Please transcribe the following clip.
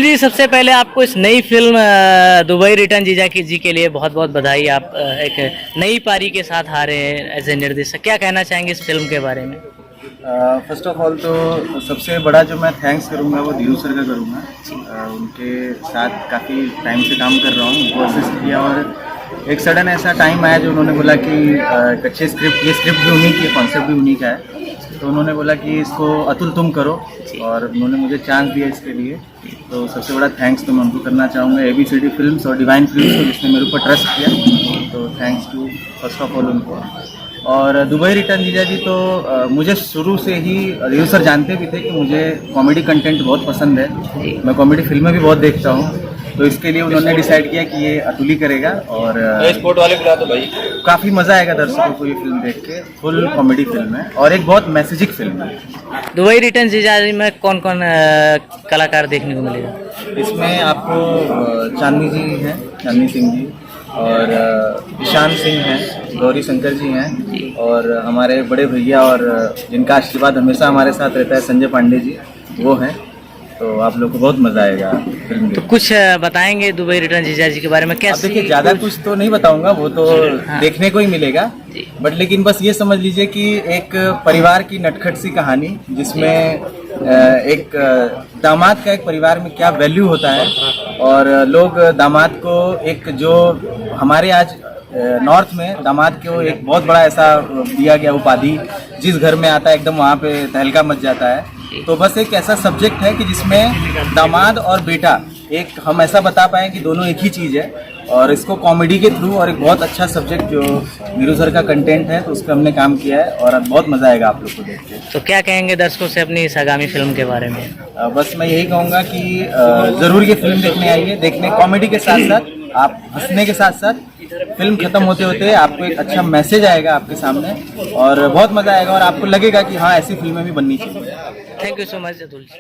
जी, सबसे पहले आपको इस नई फिल्म दुबई रिटर्न जीजा जी के लिए बहुत बहुत बधाई। आप एक नई पारी के साथ आ रहे हैं एज ए निर्देशक, क्या कहना चाहेंगे इस फिल्म के बारे में? फर्स्ट ऑफ ऑल तो सबसे बड़ा जो मैं थैंक्स करूँगा वो धीरू सर का करूँगा। उनके साथ काफ़ी टाइम से काम कर रहा हूँ, उनको असिस्ट किया और एक सडन ऐसा टाइम आया जो उन्होंने बोला कि एक अच्छे स्क्रिप्ट, ये स्क्रिप्ट भी उन्हीं की है, कॉन्सेप्ट भी उन्हीं का है, तो उन्होंने बोला कि इसको अतुल तुम करो और उन्होंने मुझे चांस दिया इसके लिए। तो सबसे बड़ा थैंक्स तो मैं उनको करना चाहूँगा, ABCD फिल्म्स और डिवाइन फिल्म्स को जिसने मेरे ऊपर ट्रस्ट किया, तो thanks to first of all उनको। और दुबई रिटर्न जीजा जी तो मुझे शुरू से ही धीरू सर जानते भी थे कि मुझे कॉमेडी कंटेंट बहुत पसंद है, मैं कॉमेडी फिल्में भी बहुत देखता हूँ, तो इसके लिए उन्होंने डिसाइड किया कि ये अतुल ही करेगा। और स्पोर्ट वाले बुला दो भाई, काफ़ी मज़ा आएगा दर्शकों को ये फिल्म देख के। फुल कॉमेडी फिल्म है और एक बहुत मैसेजिक फिल्म है। दुबई रिटर्न जीजा जी में कौन कौन कलाकार देखने को मिलेगा? इसमें आपको चांदनी जी हैं, चांदनी सिंह जी, और ईशान सिंह हैं, गौरी शंकर जी हैं, और हमारे बड़े भैया और जिनका आशीर्वाद हमेशा हमारे साथ रहता है संजय पांडे जी, वो हैं। तो आप लोग को बहुत मज़ा आएगा फिल्म तो कुछ बताएंगे दुबई रिटर्न जीजा जी के बारे में? क्या देखिए, ज़्यादा कुछ तो नहीं बताऊंगा, वो तो देखने को ही मिलेगा, बट लेकिन बस ये समझ लीजिए कि एक परिवार की नटखट सी कहानी जिसमें एक दामाद का एक परिवार में क्या वैल्यू होता है, और लोग दामाद को एक जो हमारे आज नॉर्थ में दामाद को एक बहुत बड़ा ऐसा दिया गया उपाधि, जिस घर में आता है एकदम वहाँ पे तहलका मच जाता है। तो बस एक ऐसा सब्जेक्ट है कि जिसमें दामाद और बेटा एक हम ऐसा बता पाएँ कि दोनों एक ही चीज़ है, और इसको कॉमेडी के थ्रू और एक बहुत अच्छा सब्जेक्ट जो धीरू सर का कंटेंट है, तो उस पर हमने काम किया है और अब बहुत मज़ा आएगा आप लोग को देख के। तो क्या कहेंगे दर्शकों से अपनी इस आगामी फिल्म के बारे में? बस मैं यही कहूँगा कि ज़रूर ये फिल्म देखने आइए, देखने कॉमेडी के साथ साथ आप हंसने के साथ साथ फिल्म खत्म होते होते आपको एक अच्छा मैसेज आएगा आपके सामने और बहुत मज़ा आएगा और आपको लगेगा कि हाँ, ऐसी फिल्में भी बननी चाहिए। Thank you so much Atul ji.